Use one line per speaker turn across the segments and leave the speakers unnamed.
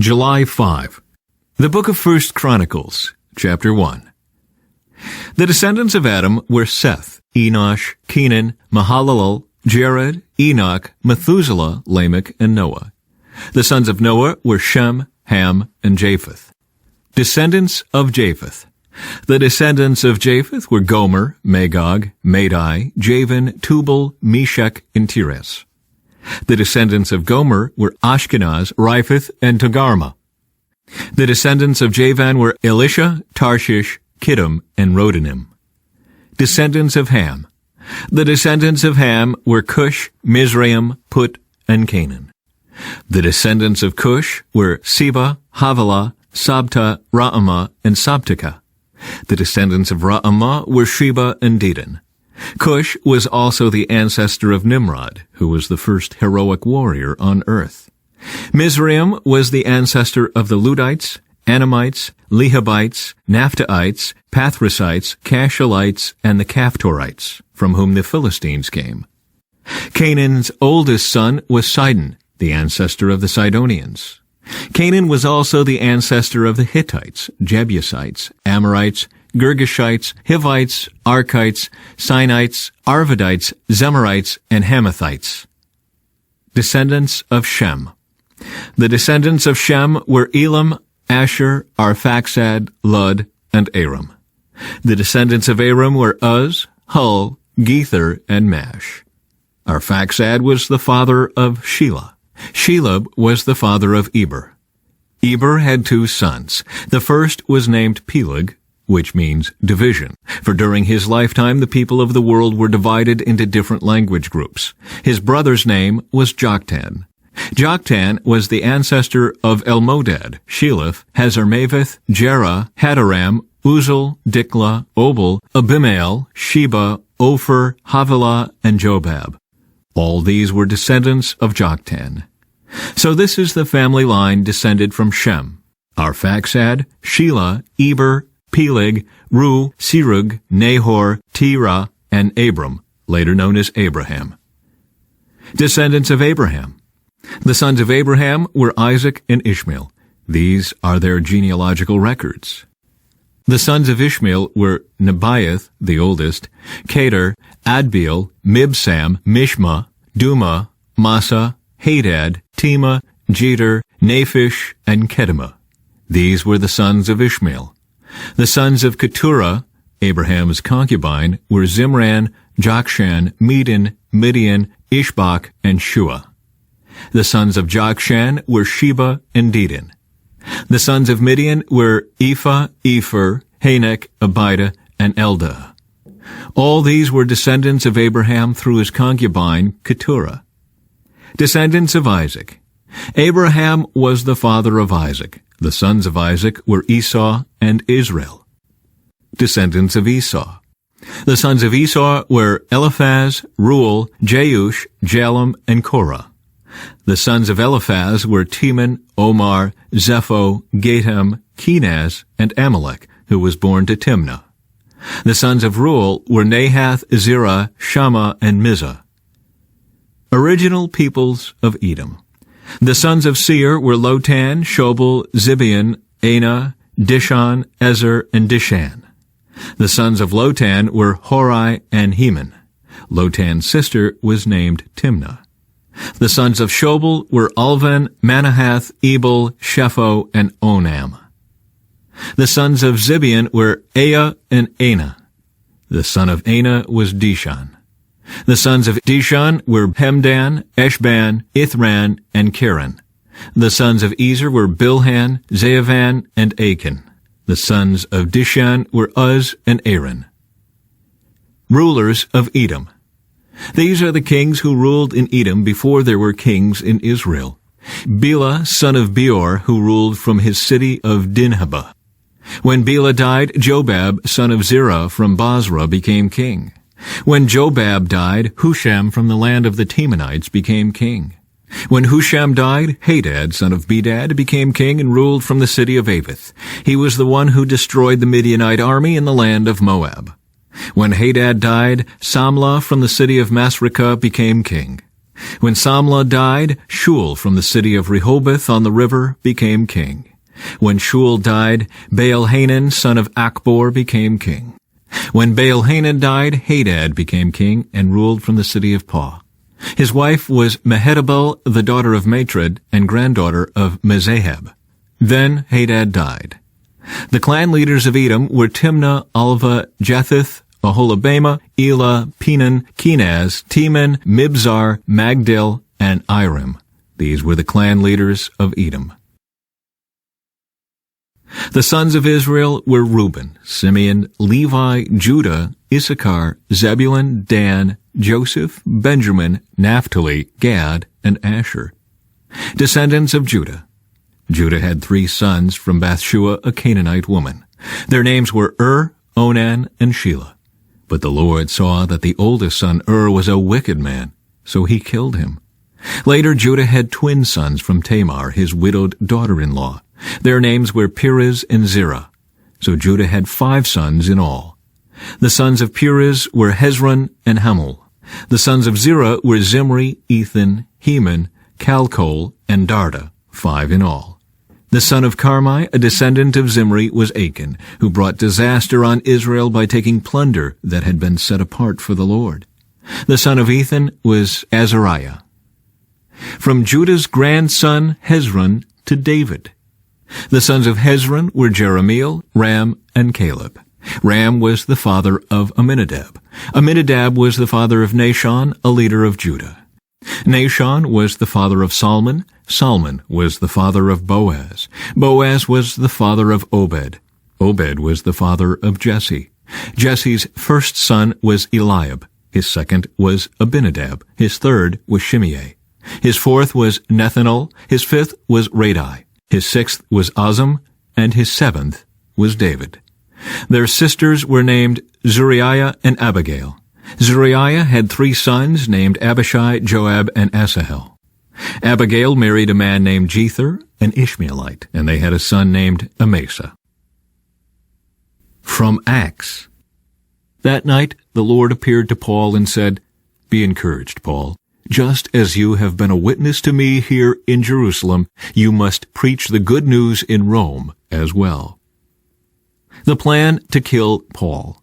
July 5. The book of 1 Chronicles, chapter 1. The descendants of Adam were Seth, Enosh, Kenan, Mahalalel, Jared, Enoch, Methuselah, Lamech, and Noah. The sons of Noah were Shem, Ham, and Japheth. Descendants of Japheth. The descendants of Japheth were Gomer, Magog, Madai, Javan, Tubal, Meshech, and Tiras. The descendants of Gomer were Ashkenaz, Riphath, and Togarmah. The descendants of Javan were Elisha, Tarshish, Kittim, and Rodanim. Descendants of Ham. The descendants of Ham were Cush, Mizraim, Put, and Canaan. The descendants of Cush were Seba, Havilah, Sabta, Raamah, and Sabteka. The descendants of Raamah were Sheba and Dedan. Cush was also the ancestor of Nimrod, who was the first heroic warrior on earth. Mizraim was the ancestor of the Ludites, Anamites, Lehabites, Naphtaites, Pathrasites, Cashalites, and the Caphtorites, from whom the Philistines came. Canaan's oldest son was Sidon, the ancestor of the Sidonians. Canaan was also the ancestor of the Hittites, Jebusites, Amorites, Girgashites, Hivites, Archites, Sinites, Arvadites, Zemarites, and Hamathites. Descendants of Shem. The descendants of Shem were Elam, Asher, Arphaxad, Lud, and Aram. The descendants of Aram were Uz, Hul, Gether, and Mash. Arphaxad was the father of Shelah. Shelub was the father of Eber. Eber had two sons. The first was named Peleg, which means division, for during his lifetime the people of the world were divided into different language groups. His brother's name was Joktan. Joktan was the ancestor of Elmodad, Sheleph, Hazarmaveth, Jerah, Hadaram, Uzal, Dikla, Obal, Abimael, Sheba, Ophir, Havilah, and Jobab. All these were descendants of Joktan. So this is the family line descended from Shem: Arphaxad, Shelah, Eber, Peleg, Ru, Serug, Nahor, Terah, and Abram, later known as Abraham. Descendants of Abraham. The sons of Abraham were Isaac and Ishmael. These are their genealogical records. The sons of Ishmael were Nebaioth, the oldest, Kedar, Adbeel, Mibsam, Mishma, Duma, Massa, Hadad, Tema, Jeter, Naphish, and Kedemah. These were the sons of Ishmael. The sons of Keturah, Abraham's concubine, were Zimran, Jokshan, Medan, Midian, Ishbak, and Shua. The sons of Jokshan were Sheba and Dedan. The sons of Midian were Ephah, Epher, Hanek, Abida, and Eldah. All these were descendants of Abraham through his concubine, Keturah. Descendants of Isaac. Abraham was the father of Isaac. The sons of Isaac were Esau and Israel. Descendants of Esau. The sons of Esau were Eliphaz, Reuel, Jeush, Jalem, and Korah. The sons of Eliphaz were Teman, Omar, Zepho, Gatam, Kenaz, and Amalek, who was born to Timnah. The sons of Reuel were Nahath, Zerah, Shammah, and Mizah. Original peoples of Edom. The sons of Seir were Lotan, Shobal, Zibeon, Anah, Dishon, Ezer, and Dishan. The sons of Lotan were Hori and Heman. Lotan's sister was named Timnah. The sons of Shobal were Alvan, Manahath, Ebal, Shepho, and Onam. The sons of Zibeon were Ea and Anah. The son of Anah was Dishon. The sons of Dishon were Hemdan, Eshban, Ithran, and Kiran. The sons of Ezer were Bilhan, Zeavan, and Achan. The sons of Dishan were Uz and Aaron. Rulers of Edom. These are the kings who ruled in Edom before there were kings in Israel. Bela, son of Beor, who ruled from his city of Dinhabah. When Bela died, Jobab, son of Zerah from Basra, became king. When Jobab died, Husham from the land of the Temanites became king. When Husham died, Hadad, son of Bedad, became king and ruled from the city of Avith. He was the one who destroyed the Midianite army in the land of Moab. When Hadad died, Samlah from the city of Masrekah became king. When Samlah died, Shul from the city of Rehoboth on the river became king. When Shul died, Baal-Hanan, son of Akbor, became king. When Baal-Hanan died, Hadad became king and ruled from the city of Pau. His wife was Mehetabel, the daughter of Matred and granddaughter of Mezahab. Then Hadad died. The clan leaders of Edom were Timnah, Alva, Jetheth, Aholibamah, Elah, Penan, Kenaz, Teman, Mibzar, Magdil, and Iram. These were the clan leaders of Edom. The sons of Israel were Reuben, Simeon, Levi, Judah, Issachar, Zebulun, Dan, Joseph, Benjamin, Naphtali, Gad, and Asher. Descendants of Judah. Judah had 3 sons from Bathshua, a Canaanite woman. Their names were Onan, and Shelah. But the Lord saw that the oldest son was a wicked man, so he killed him. Later Judah had twin sons from Tamar, his widowed daughter-in-law. Their names were Perez and Zerah. So Judah had 5 sons in all. The sons of Perez were Hezron and Hamul. The sons of Zerah were Zimri, Ethan, Heman, Calcol, and Darda, 5 in all. The son of Carmi, a descendant of Zimri, was Achan, who brought disaster on Israel by taking plunder that had been set apart for the Lord. The son of Ethan was Azariah. From Judah's grandson Hezron to David. The sons of Hezron were Jerahmeel, Ram, and Caleb. Ram was the father of Amminadab. Amminadab was the father of Nahshon, a leader of Judah. Nahshon was the father of Salmon. Salmon was the father of Boaz. Boaz was the father of Obed. Obed was the father of Jesse. Jesse's first son was Eliab. His second was Abinadab. His third was Shimei. His fourth was Nethanel. His fifth was Radai. His sixth was Azam, and his seventh was David. Their sisters were named Zuriah and Abigail. Zuriah had 3 sons named Abishai, Joab, and Asahel. Abigail married a man named Jether, an Ishmaelite, and they had a son named Amasa. From Acts. That night the Lord appeared to Paul and said, "Be encouraged, Paul. Just as you have been a witness to me here in Jerusalem, you must preach the good news in Rome as well." The plan to kill Paul.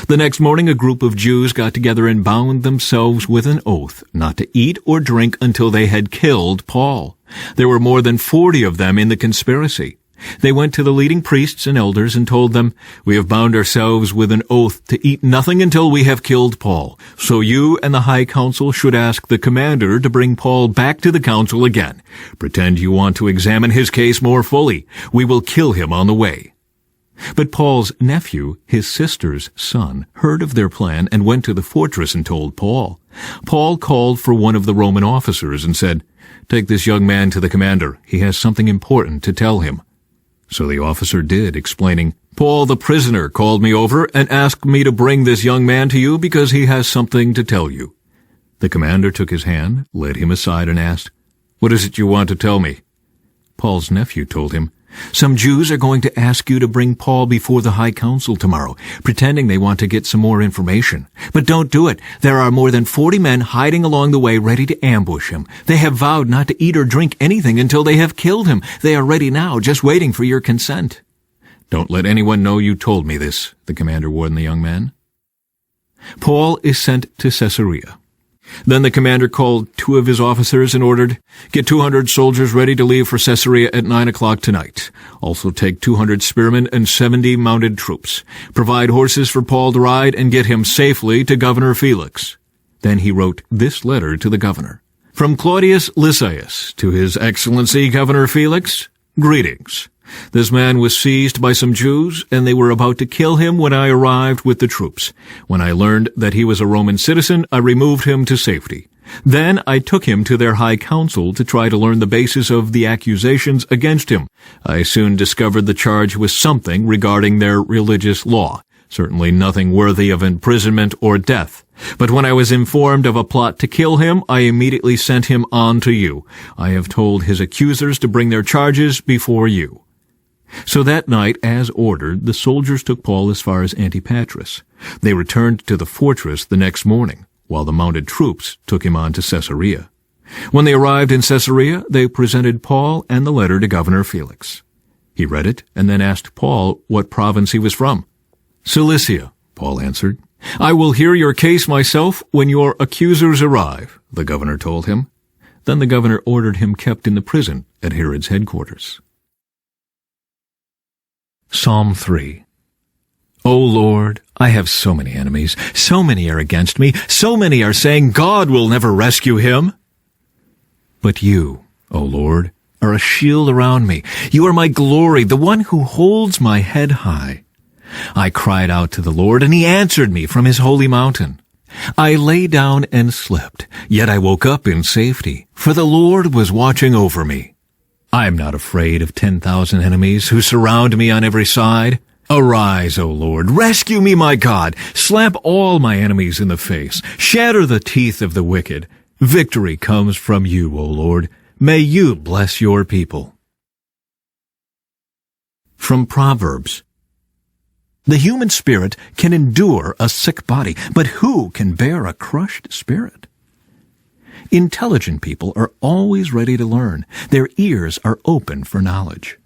The next morning a group of Jews got together and bound themselves with an oath not to eat or drink until they had killed Paul. There were more than 40 of them in the conspiracy. They went to the leading priests and elders and told them, "We have bound ourselves with an oath to eat nothing until we have killed Paul. So you and the high council should ask the commander to bring Paul back to the council again. Pretend you want to examine his case more fully. We will kill him on the way." But Paul's nephew, his sister's son, heard of their plan and went to the fortress and told Paul. Paul called for one of the Roman officers and said, "Take this young man to the commander. He has something important to tell him." So the officer did, explaining, "Paul the prisoner called me over and asked me to bring this young man to you because he has something to tell you." The commander took his hand, led him aside, and asked, "What is it you want to tell me?" Paul's nephew told him, "Some Jews are going to ask you to bring Paul before the high council tomorrow, pretending they want to get some more information. But don't do it. There are more than 40 men hiding along the way ready to ambush him. They have vowed not to eat or drink anything until they have killed him. They are ready now, just waiting for your consent." "Don't let anyone know you told me this," the commander warned the young man. Paul is sent to Caesarea. Then the commander called 2 of his officers and ordered, "Get 200 soldiers ready to leave for Caesarea at 9 o'clock tonight. Also take 200 spearmen and 70 mounted troops. Provide horses for Paul to ride and get him safely to Governor Felix." Then he wrote this letter to the governor. "From Claudius Lysias to His Excellency Governor Felix, greetings. This man was seized by some Jews, and they were about to kill him when I arrived with the troops. When I learned that he was a Roman citizen, I removed him to safety. Then I took him to their high council to try to learn the basis of the accusations against him. I soon discovered the charge was something regarding their religious law, certainly nothing worthy of imprisonment or death. But when I was informed of a plot to kill him, I immediately sent him on to you. I have told his accusers to bring their charges before you." So that night, as ordered, the soldiers took Paul as far as Antipatris. They returned to the fortress the next morning, while the mounted troops took him on to Caesarea. When they arrived in Caesarea, they presented Paul and the letter to Governor Felix. He read it and then asked Paul what province he was from. "Cilicia," Paul answered. "I will hear your case myself when your accusers arrive," the governor told him. Then the governor ordered him kept in the prison at Herod's headquarters. Psalm 3. O Lord, I have so many enemies. So many are against me. So many are saying, God will never rescue him. But you, O Lord, are a shield around me. You are my glory, the one who holds my head high. I cried out to the Lord, and he answered me from his holy mountain. I lay down and slept, yet I woke up in safety, for the Lord was watching over me. I am not afraid of 10,000 enemies who surround me on every side. Arise, O Lord, rescue me, my God. Slap all my enemies in the face. Shatter the teeth of the wicked. Victory comes from you, O Lord. May you bless your people. From Proverbs. The human spirit can endure a sick body, but who can bear a crushed spirit? Intelligent people are always ready to learn. Their ears are open for knowledge.